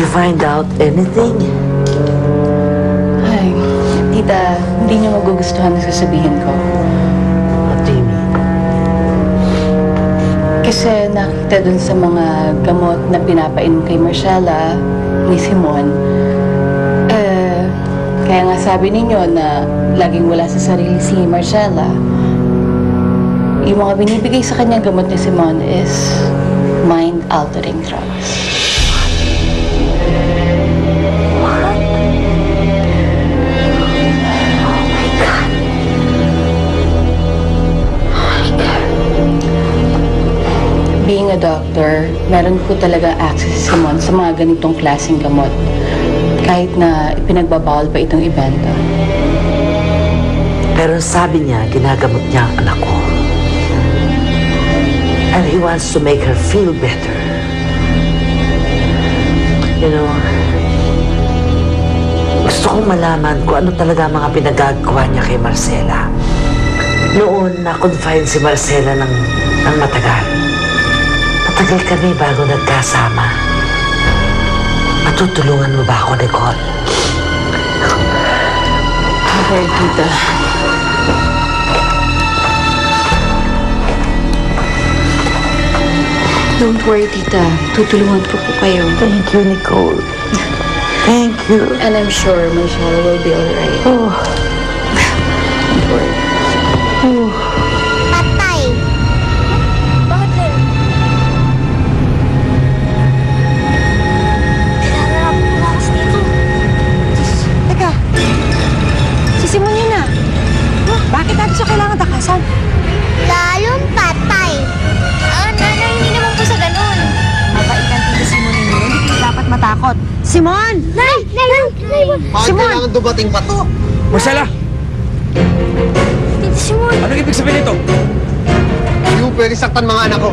you find out anything? Ay, tita, hindi niyo magugustuhan na sasabihin ko. What do you mean? Kasi nakita dun sa mga gamot na pinapainom kay Marcella, ni Simon, kaya nga sabi ninyo na laging wala sa sarili si Marcella, yung mga binibigay sa kanyang gamot ni Simon is mind-altering drugs. Being a doctor, meron po talaga access si Simon sa mga ganitong klaseng gamot. Kahit na ipinagbabawal pa itong ibenta. Pero sabi niya, ginagamot niya ang anak ko. And he wants to make her feel better. You know, gusto kong malaman kung ano talaga mga pinagagawa niya kay Marcella. Noon, na-confine si Marcella ng matagal. Matagal kami bago nagkasama. Matutulungan mo ba ako, Nicole? Okay, tita. Don't worry, tita. Tutulungan ko po kayo. Thank you, Nicole. Thank you. And I'm sure Marcella will be alright. Oh. Don't worry. Oh. Patay. Bakit din? Kailangan ako tumakas dito. Teka, si Simon yun na. Bakit natin siya kailangan takasan? Lalong patay. Nanay, hindi naman po sa ganun. Mabait ang tita Simon ninyo. Hindi dapat matakot. Simon! Nay! Bakit kailangan dumating pa to? Marcella! Tita Simon! Anong ibig sabihin nito? Hindi mo pwede saktan mga anak ko.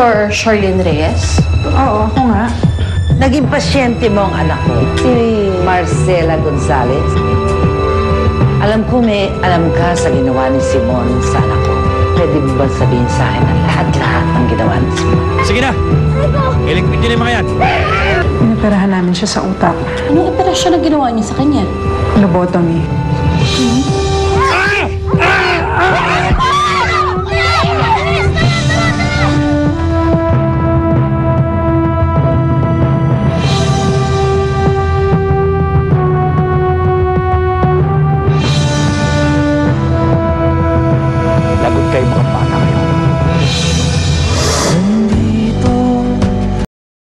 Dr. Charlene Reyes? Oo, ako nga. Naging pasyente mo ang anak ko, si Marcella Gonzalez. Alam ko may alam ka sa ginawa ni Simon sa anak ko. Pwede mo ba sabihin sa akin ang lahat-lahat ng ginawa ni Simon? Sige na! Iligpit nyo na yung mga yan. Pinaperahan namin siya sa utak. Anong operasyon na ginawa niyo sa kanya? Lobotomy.